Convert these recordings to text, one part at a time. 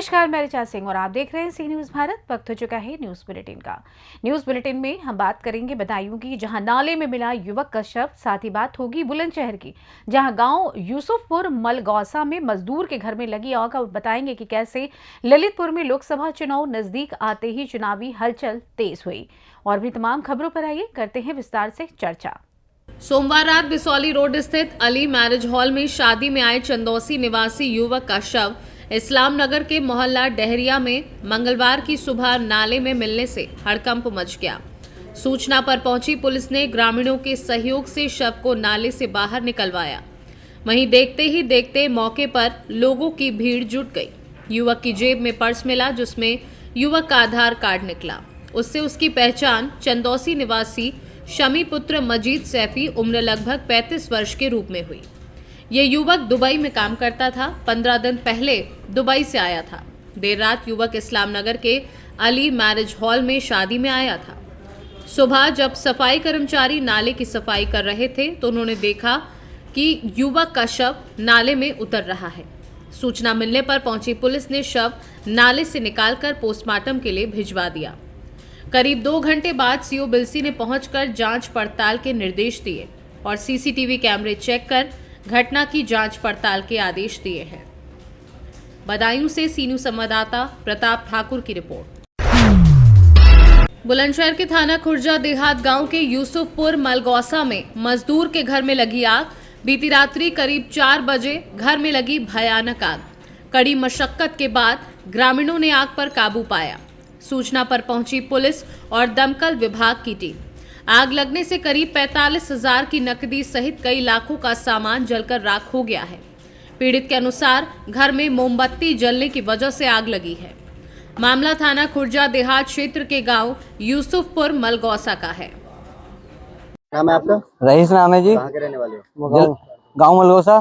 नमस्कार, मैं रिचा सिंह और आप देख रहे हैं सी न्यूज भारत। वक्त हो चुका है न्यूज बुलेटिन का। न्यूज बुलेटिन में हम बात करेंगे बदायूं की, जहां नाले में मिला युवक का शव। साथ ही बात होगी बुलंदशहर की, जहां गांव यूसुफपुर मलगौसा में मजदूर के घर में लगी आग। अब बताएंगे कि कैसे ललितपुर में लोकसभा चुनाव नजदीक आते ही चुनावी हलचल तेज हुई। और भी तमाम खबरों पर आइए करते हैं विस्तार से चर्चा। सोमवार रात बिसौली रोड स्थित अली मैरिज हॉल में शादी में आए चंदौसी निवासी युवक का शव इस्लाम नगर के मोहल्ला डहरिया में मंगलवार की सुबह नाले में मिलने से हड़कंप मच गया। सूचना पर पहुंची पुलिस ने ग्रामीणों के सहयोग से शव को नाले से बाहर निकलवाया। वहीं देखते ही देखते मौके पर लोगों की भीड़ जुट गई। युवक की जेब में पर्स मिला, जिसमें युवक का आधार कार्ड निकला। उससे उसकी पहचान चंदौसी निवासी शमी पुत्र मजीद सैफी उम्र लगभग 35 वर्ष के रूप में हुई। ये युवक दुबई में काम करता था। 15 दिन पहले दुबई से आया था। देर रात युवक इस्लाम नगर के अली मैरिज हॉल में शादी में आया था। सुबह जब सफाई कर्मचारी नाले की सफाई कर रहे थे तो उन्होंने देखा कि युवक का शव नाले में उतर रहा है। सूचना मिलने पर पहुंची पुलिस ने शव नाले से निकालकर पोस्टमार्टम के लिए भिजवा दिया। करीब 2 घंटे बाद सीओ बिलसी ने पहुंचकर जांच पड़ताल के निर्देश दिए और सीसीटीवी कैमरे चेक कर घटना की जांच पड़ताल के आदेश दिए हैं। बदायूं से सी न्यूज संवाददाता प्रताप ठाकुर की रिपोर्ट। बुलंदशहर के थाना खुर्जा देहात गांव के यूसुफपुर मलगौसा में मजदूर के घर में लगी आग। बीती रात्रि करीब 4 बजे घर में लगी भयानक आग। कड़ी मशक्कत के बाद ग्रामीणों ने आग पर काबू पाया। सूचना पर पहुंची पुलिस और दमकल विभाग की टीम। आग लगने से करीब 45,000 की नकदी सहित कई लाखों का सामान जलकर राख हो गया है। पीड़ित के अनुसार घर में मोमबत्ती जलने की वजह से आग लगी है। मामला थाना खुर्जा देहात क्षेत्र के गांव यूसुफपुर मलगौसा का है। नाम है आपका? रईस नाम है जी। कहाँ के रहने वाले हो? गाँव मलगोसा।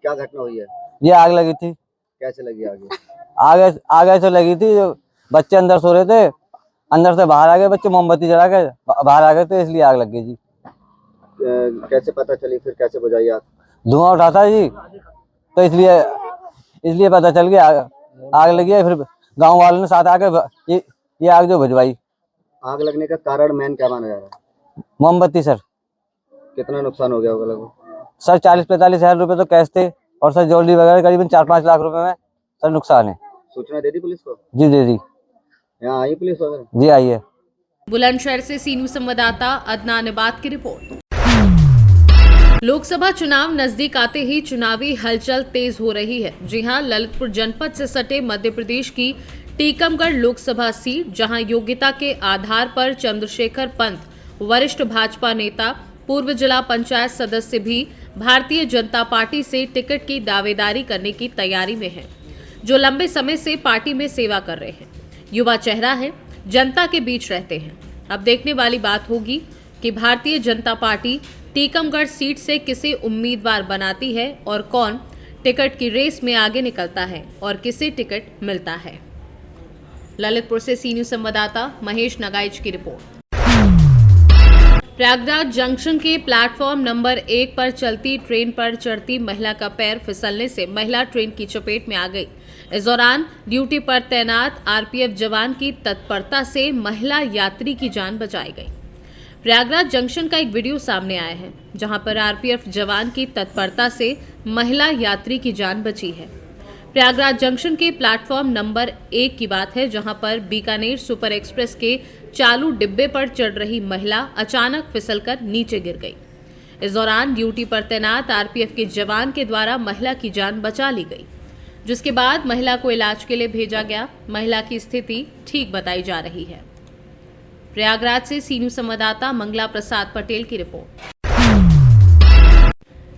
क्या घटना हुई है? ये आग लगी थी। कैसे लगी आगे? आगे से लगी थी। बच्चे अंदर सो रहे थे, अंदर से बाहर आ गए बच्चे, मोमबत्ती जला के बाहर आ गए थे, इसलिए आग लग गई जी। कैसे पता चली, फिर कैसे बुझाई आग? धुआं उठा था जी, तो इसलिए पता चल गया आग लगी है। फिर गांव वालों ने साथ आके ये आग जो बुझवाई। आग लगने का कारण मेन क्या माना जा रहा है? मोमबत्ती सर। कितना नुकसान हो गया होगा लगभग? सर 40-45 हजार रुपए तो कैश थे और सर ज्वेलरी वगैरह करीबन 4-5 लाख रुपए में सर नुकसान है। सूचना दे दी पुलिस को? जी दे दी। यहाँ आई पुलिस वगैरह? जी आई है। बुलंदशहर से सी न्यूज संवाददाता अदनान इबाद की रिपोर्ट। लोकसभा चुनाव नजदीक आते ही चुनावी हलचल तेज हो रही है। जी हां, ललितपुर जनपद से सटे मध्य प्रदेश की टीकमगढ़ लोकसभा सीट, जहां योग्यता के आधार पर चंद्रशेखर पंत, वरिष्ठ भाजपा नेता, पूर्व जिला पंचायत सदस्य भी भारतीय जनता पार्टी से टिकट की दावेदारी करने की तैयारी में है, जो लंबे समय से पार्टी में सेवा कर रहे हैं। युवा चेहरा है, जनता के बीच रहते हैं। अब देखने वाली बात होगी कि भारतीय जनता पार्टी टीकमगढ़ सीट से किसे उम्मीदवार बनाती है और कौन टिकट की रेस में आगे निकलता है और किसे टिकट मिलता है। ललितपुर से सी न्यूज संवाददाता महेश नगाइच की रिपोर्ट। प्रयागराज जंक्शन के प्लेटफॉर्म नंबर 1 पर चलती ट्रेन पर चढ़ती महिला का पैर फिसलने से महिला ट्रेन की चपेट में आ गई। इस दौरान ड्यूटी पर तैनात आरपीएफ जवान की तत्परता से महिला यात्री की जान बचाई गई। प्रयागराज जंक्शन का एक वीडियो सामने आया है, जहां पर आरपीएफ जवान की तत्परता से महिला यात्री की जान बची है। प्रयागराज जंक्शन के प्लेटफॉर्म नंबर 1 की बात है, जहां पर बीकानेर सुपर एक्सप्रेस के चालू डिब्बे पर चढ़ रही महिला अचानक फिसलकर नीचे गिर गई। इस दौरान ड्यूटी पर तैनात आरपीएफ के जवान के द्वारा महिला की जान बचा ली गई, जिसके बाद महिला को इलाज के लिए भेजा गया। महिला की स्थिति ठीक बताई जा रही है। प्रयागराज से सी न्यूज संवाददाता मंगला प्रसाद पटेल की रिपोर्ट।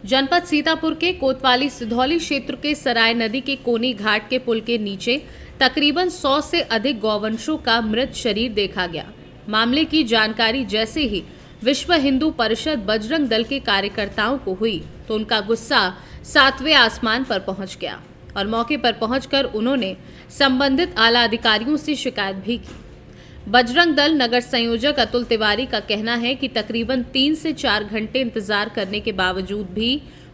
जनपद सीतापुर के कोतवाली सिधौली क्षेत्र के सराय नदी के कोनी घाट के पुल के नीचे तकरीबन 100 से अधिक गौवंशों का मृत शरीर देखा गया। मामले की जानकारी जैसे ही विश्व हिंदू परिषद बजरंग दल के कार्यकर्ताओं को हुई तो उनका गुस्सा 7वें आसमान पर पहुंच गया और मौके पर पहुंचकर उन्होंने संबंधित आला अधिकारियों से शिकायत भी की। बजरंग दल नगर संयोजक अतुल तिवारी का कहना है कि तकरीबन 3 से 4 घंटे इंतजार करने के बावजूद भी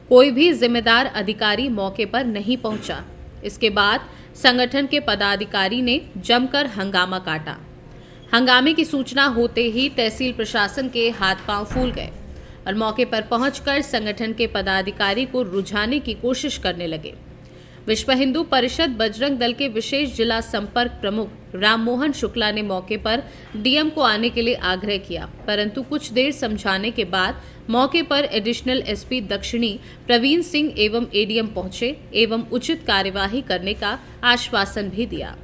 कोई भी जिम्मेदार अधिकारी मौके पर नहीं पहुंचा। इसके बाद संगठन के पदाधिकारी ने जमकर हंगामा काटा। हंगामे की सूचना होते ही तहसील प्रशासन के हाथ पांव फूल गए और मौके पर पहुंचकर संगठन के पदाधिकारी को रुझाने की कोशिश करने लगे। विश्व हिंदू परिषद बजरंग दल के विशेष जिला संपर्क प्रमुख राममोहन शुक्ला ने मौके पर डीएम को आने के लिए आग्रह किया, परंतु कुछ देर समझाने के बाद मौके पर एडिशनल एसपी दक्षिणी प्रवीण सिंह एवं एडीएम पहुंचे एवं उचित कार्यवाही करने का आश्वासन भी दिया।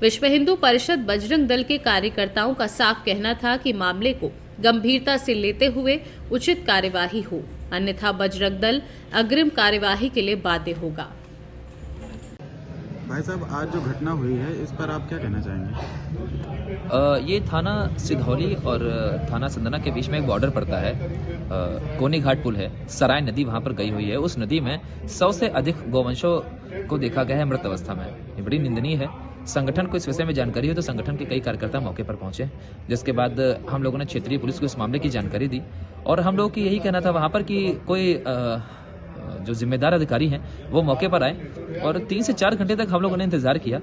विश्व हिंदू परिषद बजरंग दल के कार्यकर्ताओं का साफ कहना था कि मामले को गंभीरता से लेते हुए उचित कार्यवाही हो, अन्यथा बजरंग दल अग्रिम कार्यवाही के लिए बाध्य होगा। भाई साहब, आज जो घटना हुई है इस पर आप क्या कहना चाहेंगे? ये थाना सिधौली और थाना संदना के बीच में एक बॉर्डर पड़ता है। कोनी घाट पुल है, सराय नदी वहाँ पर गई हुई है। उस नदी में 100 से अधिक गौवंशों को देखा गया है मृत अवस्था में। ये बड़ी निंदनीय है। संगठन को इस विषय में जानकारी हो तो संगठन के कई कार्यकर्ता मौके पर पहुंचे, जिसके बाद हम लोगों ने क्षेत्रीय पुलिस को इस मामले की जानकारी दी और हम लोगों की यही कहना था वहाँ पर कि कोई जो जिम्मेदार अधिकारी हैं वो मौके पर आए और 3 से 4 घंटे तक हम लोगों ने इंतजार किया,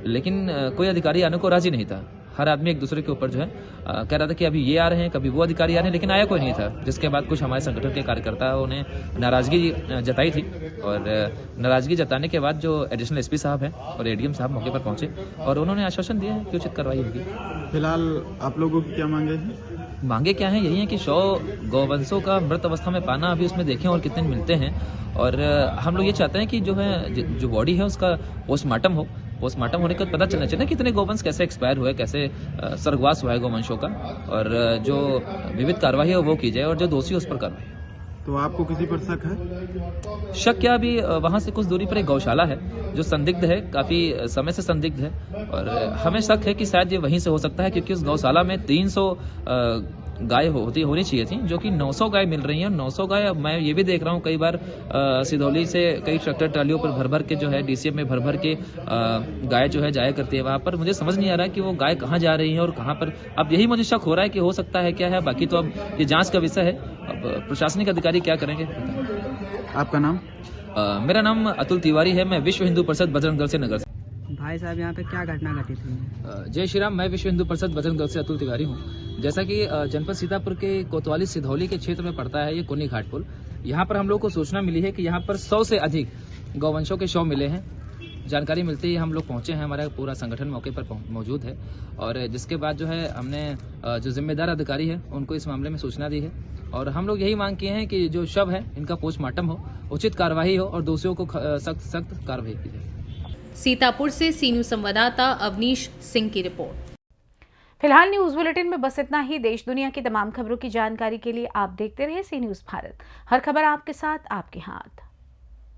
लेकिन कोई अधिकारी आने को राजी नहीं था। हर आदमी एक दूसरे के ऊपर जो है कह रहा था कि अभी ये आ रहे हैं, कभी वो अधिकारी आ रहे हैं, लेकिन आया कोई नहीं था। जिसके बाद कुछ हमारे संगठन के कार्यकर्ताओं ने नाराजगी जताई थी और नाराजगी जताने के बाद जो एडिशनल एसपी साहब हैं और एडीएम साहब मौके पर पहुंचे और उन्होंने आश्वासन दिया है कि उचित कार्रवाई होगी। फिलहाल आप लोगों की क्या मांगे हैं? मांगे क्या हैं? यही है कि 100 गौवंशों का मृत अवस्था में पाना अभी उसमें देखें और कितने मिलते हैं। और हम लोग ये चाहते हैं कि जो बॉडी है उसका पोस्टमार्टम हो। पोस्टमार्टम होने का पता चलना चाहिए कितने गौवंश कैसे एक्सपायर हुए, कैसे स्वर्गवास हुआ है गौवंशों का, और जो विविध कार्रवाई है वो की जाए और जो दोषी है उस पर कार्रवाई। तो आपको किसी पर शक है? शक क्या, अभी वहां से कुछ दूरी पर एक गौशाला है जो संदिग्ध है, काफी समय से संदिग्ध है और हमें शक है कि शायद ये वहीं से हो सकता है, क्योंकि उस गौशाला में 300 गाय होनी चाहिए थी, जो कि 900 गाय मिल रही हैं। 900 गाय, अब मैं ये भी देख रहा हूँ कई बार सिधौली से कई ट्रैक्टर ट्रालियों पर भर भर के जो है डीसीएम में भर भर के गाय जो है जाया करती है वहाँ पर। मुझे समझ नहीं आ रहा है कि वो गाय कहाँ जा रही है और कहाँ पर। अब यही मुझे शक हो रहा है कि हो सकता है क्या है, बाकी तो अब ये जांच का विषय है। अब प्रशासनिक अधिकारी क्या करेंगे। आपका नाम? मेरा नाम अतुल तिवारी है। मैं विश्व हिंदू परिषद बजरंग दल से नगर से। भाई साहब, यहाँ पे क्या घटना घटित हुई? जय श्री राम। मैं विश्व हिंदू परिषद बजरंग दल से अतुल तिवारी हूँ। जैसा कि जनपद सीतापुर के कोतवाली सिधौली के क्षेत्र में पड़ता है ये कोनी घाट पुल। यहाँ पर हम लोग को सूचना मिली है कि यहाँ पर 100 से अधिक गौवंशों के शव मिले हैं। जानकारी मिलते ही हम लोग पहुंचे हैं, हमारा पूरा संगठन मौके पर मौजूद है और जिसके बाद जो है हमने जो जिम्मेदार अधिकारी है उनको इस मामले में सूचना दी है और हम लोग यही मांग किए हैं कि जो शव है इनका पोस्टमार्टम हो, उचित कार्रवाई हो और दोषियों को सख्त कार्रवाई की जाए। सीतापुर से सी न्यूज संवाददाता अवनीश सिंह की रिपोर्ट। फिलहाल न्यूज बुलेटिन में बस इतना ही। देश दुनिया की तमाम खबरों की जानकारी के लिए आप देखते रहे सी न्यूज भारत। हर खबर आपके साथ, आपके हाथ।